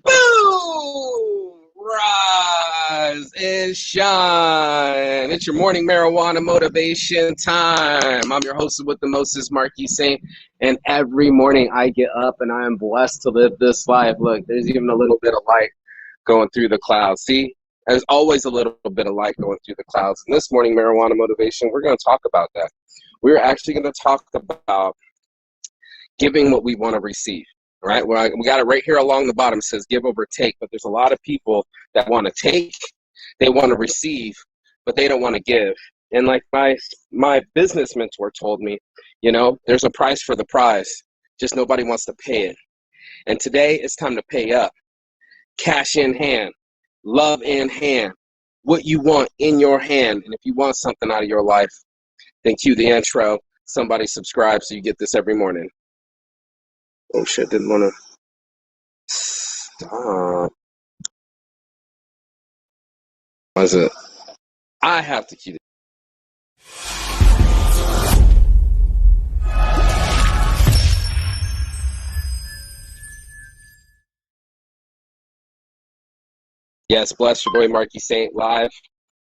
Boom! Rise and shine. It's your morning marijuana motivation time. I'm your host with the Moses Marquis Saint, and every morning I get up and I am blessed to live this life. Look, there's even a little bit of light going through the clouds. See, there's always a little bit of light going through the clouds. And this morning marijuana motivation, we're going to talk about that. We're actually going to talk about giving what we want to receive. Right, well, we got it right here along the bottom. It says give over take, but there's a lot of people that want to take, they want to receive, but they don't want to give. And like my business mentor told me, there's a price for the prize, just nobody wants to pay it. And today it's time to pay up. Cash in hand, love in hand, what you want in your hand. And if you want something out of your life, then cue the intro. Somebody subscribe so you get this every morning. Oh shit, didn't want to stop. Was it? I have to keep it. Yes, bless your boy Marquis Saint live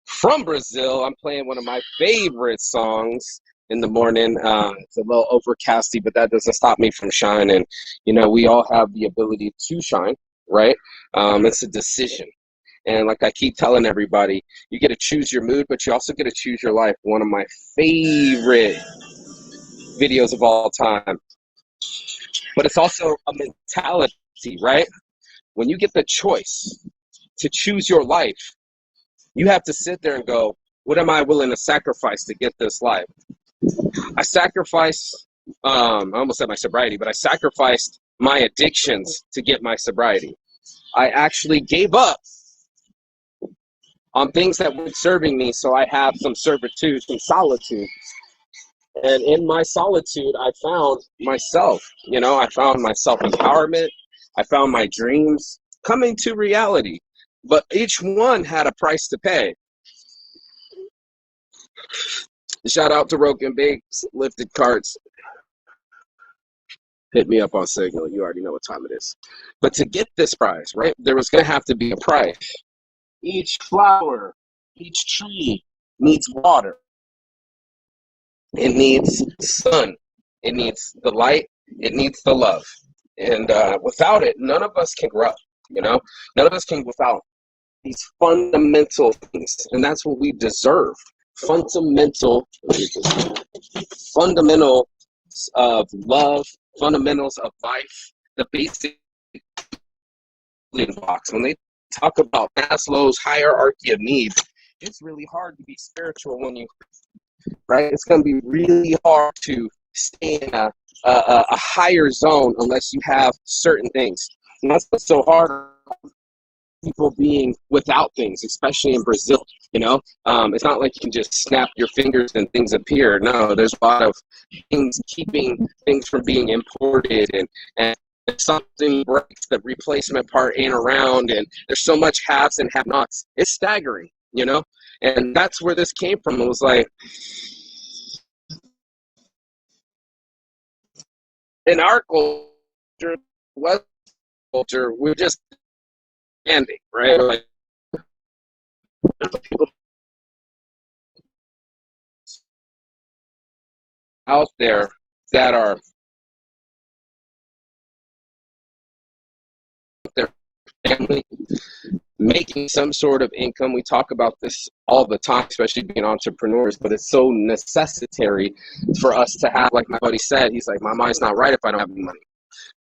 from Brazil. I'm playing one of my favorite songs in the morning. It's a little overcasty, but that doesn't stop me from shining. We all have the ability to shine, right? It's a decision. And like I keep telling everybody, you get to choose your mood, but you also get to choose your life. One of my favorite videos of all time. But it's also a mentality, right? When you get the choice to choose your life, you have to sit there and go, what am I willing to sacrifice to get this life? I sacrificed, I almost said my sobriety, but I sacrificed my addictions to get my sobriety. I actually gave up on things that weren't serving me, so I have some servitude, some solitude. And in my solitude, I found myself. I found my self-empowerment. I found my dreams coming to reality. But each one had a price to pay. Shout out to Roken Bakes, Lifted Carts. Hit me up on Signal. You already know what time it is. But to get this prize, right, there was going to have to be a price. Each flower, each tree needs water. It needs sun. It needs the light. It needs the love. And without it, none of us can grow. None of us can without these fundamental things. And that's what we deserve. Fundamentals of love, fundamentals of life, the basic blocks. When they talk about Maslow's hierarchy of needs, it's really hard to be spiritual right? It's going to be really hard to stay in a higher zone unless you have certain things. And that's what's so hard. People being without things, especially in Brazil, it's not like you can just snap your fingers and things appear. No, there's a lot of things keeping things from being imported, and if something breaks, the replacement part ain't around, and there's so much haves and have-nots. It's staggering, and that's where this came from. It was like, in our culture, West culture, we're just standing, right? Like, people out there that are their family making some sort of income. We talk about this all the time, especially being entrepreneurs, but it's so necessary for us to have, like my buddy said, he's like, my mind's not right if I don't have any money.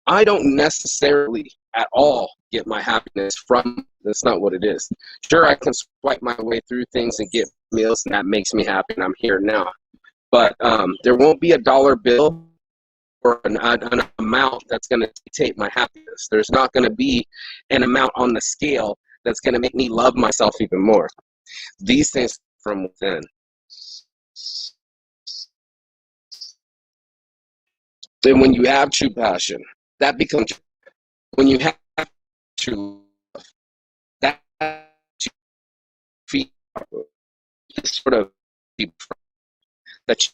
I don't necessarily at all get my happiness from, that's not what it is. Sure, I can swipe my way through things and get meals, and that makes me happy, and I'm here now. But there won't be a dollar bill or an amount that's going to dictate my happiness. There's not going to be an amount on the scale that's going to make me love myself even more. These things from within. Then when you have true passion, that becomes, when you have true love, that feed sort of that you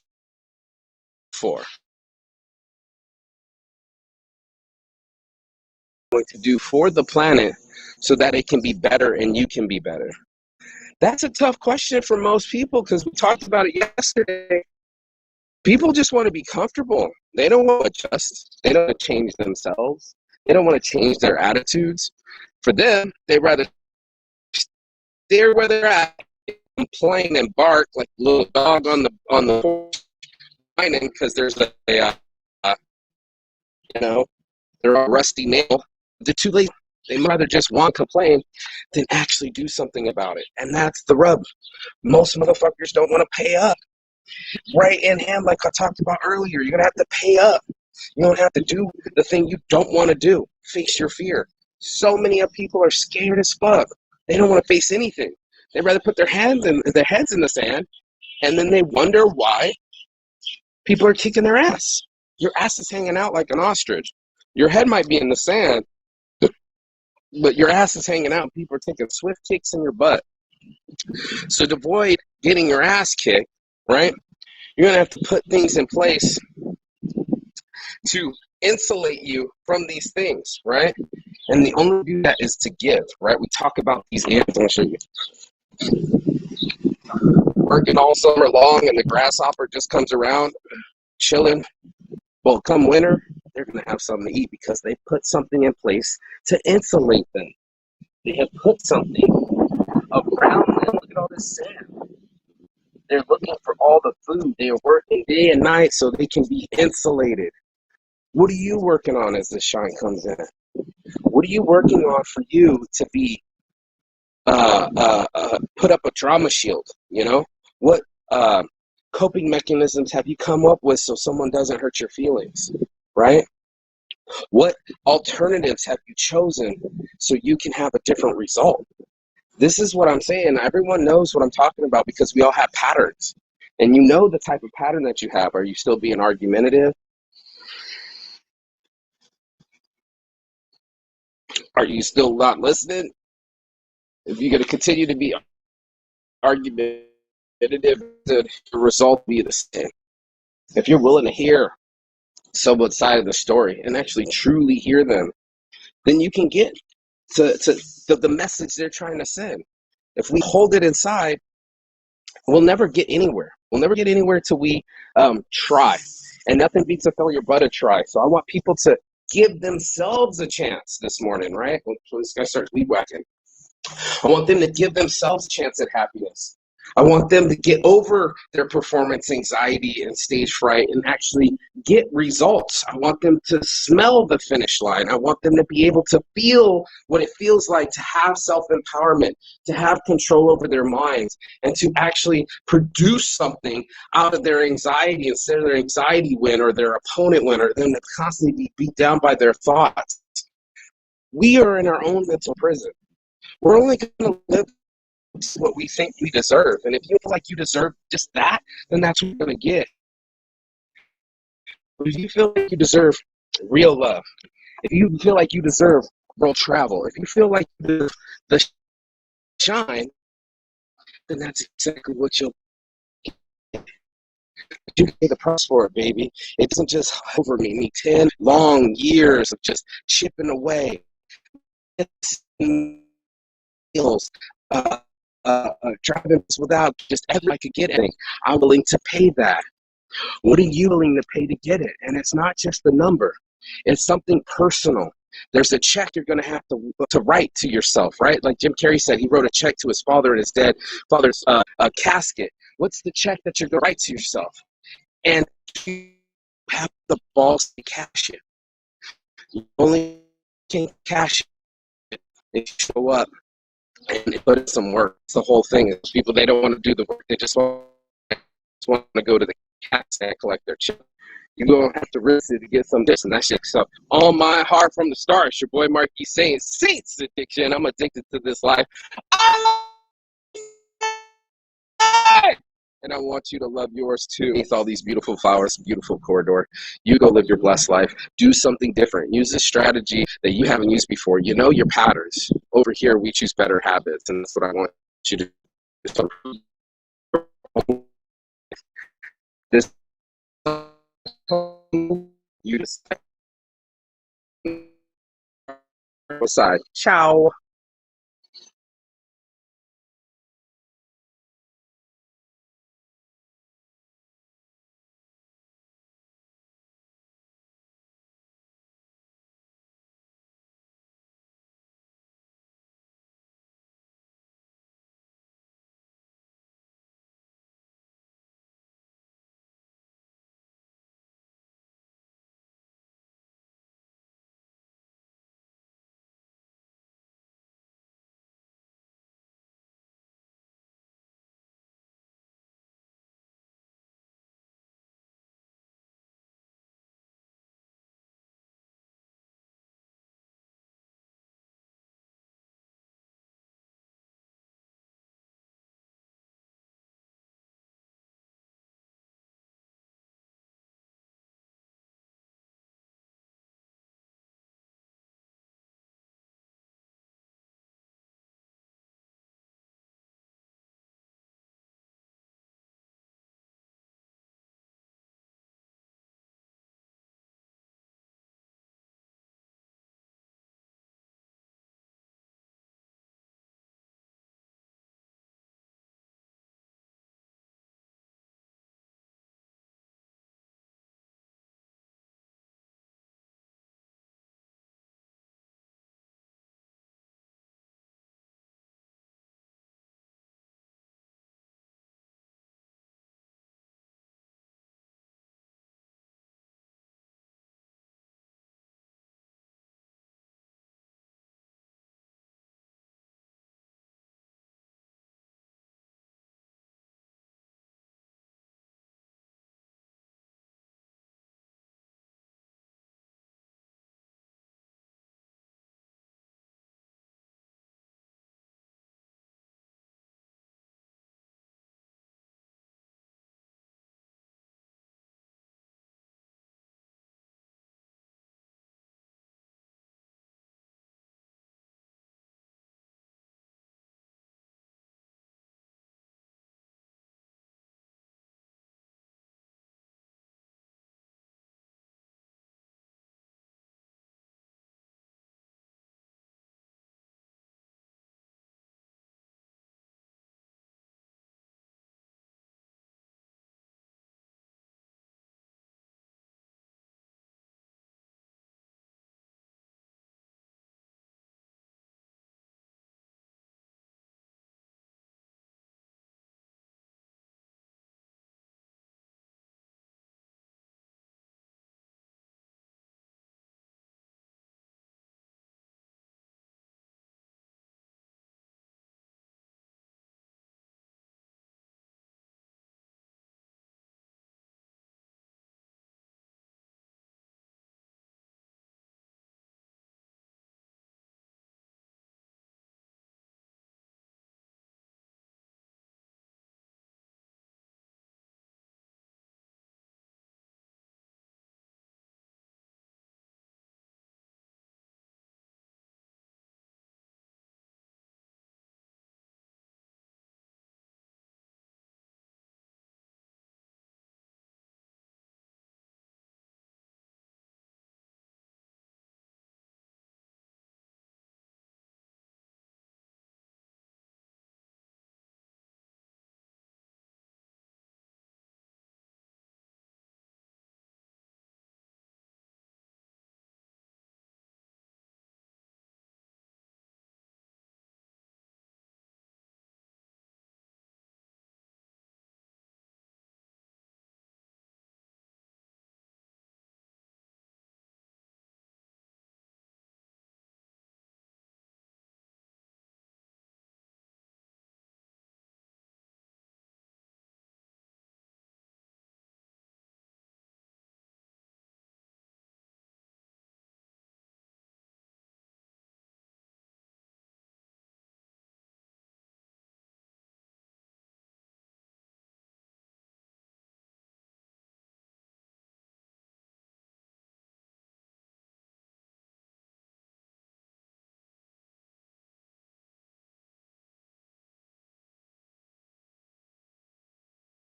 for. going to do for the planet so that it can be better and you can be better? That's a tough question for most people because we talked about it yesterday. People just want to be comfortable. They don't want to adjust. They don't want to change themselves. They don't want to change their attitudes. For them, they rather stay where they're at, complain and bark like a little dog on the porch, whining because there's they're a rusty nail. They're too lazy. They rather just want to complain than actually do something about it. And that's the rub. Most motherfuckers don't want to pay up. Right in hand, like I talked about earlier, you're going to have to pay up. You don't have to do the thing you don't want to do. Face your fear. So many of people are scared as fuck. They don't want to face anything. They'd rather put their heads in the sand, and then they wonder why people are kicking their ass. Your ass is hanging out like an ostrich. Your head might be in the sand, but your ass is hanging out. People are taking swift kicks in your butt. So to avoid getting your ass kicked, right, you're going to have to put things in place to insulate you from these things, right? And the only way to do that is to give, right? We talk about these ants. I'm going to show you. Working all summer long and the grasshopper just comes around chilling. Well, come winter, they're going to have something to eat because they put something in place to insulate them. They have put something around them. Look at all this sand. They're looking for all the food. They are working day and night so they can be insulated. What are you working on as the shine comes in? What are you working on for you to be put up a drama shield? You know, what coping mechanisms have you come up with so someone doesn't hurt your feelings, right? What alternatives have you chosen so you can have a different result? This is what I'm saying. Everyone knows what I'm talking about because we all have patterns. And you know the type of pattern that you have. Are you still being argumentative? Are you still not listening? If you're going to continue to be argumentative, the result will be the same. If you're willing to hear someone's side of the story and actually truly hear them, then you can get to the message they're trying to send. If we hold it inside, we'll never get anywhere. We'll never get anywhere till we try. And nothing beats a failure but a try. So I want people to give themselves a chance this morning, right? When this guy starts weed whacking. I want them to give themselves a chance at happiness. I want them to get over their performance anxiety and stage fright and actually get results. I want them to smell the finish line. I want them to be able to feel what it feels like to have self-empowerment, to have control over their minds, and to actually produce something out of their anxiety instead of their anxiety win or their opponent win or them to constantly be beat down by their thoughts. We are in our own mental prison. We're only going to live what we think we deserve. And if you feel like you deserve just that, then that's what you're going to get. But if you feel like you deserve real love, if you feel like you deserve world travel, if you feel like you deserve the shine, then that's exactly what you'll get. You pay the price for it, baby. It doesn't just hover me 10 long years of just chipping away. Meals, driving without just ever I could get anything. I'm willing to pay that. What are you willing to pay to get it? And it's not just the number. It's something personal. There's a check you're going to have to write to yourself, right? Like Jim Carrey said, he wrote a check to his father in his dead father's casket. What's the check that you're going to write to yourself? And you have the balls to cash it. You only can cash it if you show up and put in some work. It's the whole thing. Is people, they don't want to do the work. They just want to go to the cats and collect their check. You don't have to risk it to get some this and that shit. So on my heart from the start, it's your boy Marky saying Saints addiction. I'm addicted to this life. And I want you to love yours too. With all these beautiful flowers, beautiful corridor. You go live your blessed life. Do something different. Use a strategy that you haven't used before. You know your patterns. Over here, we choose better habits. And that's what I want you to do. This you decide side. Ciao.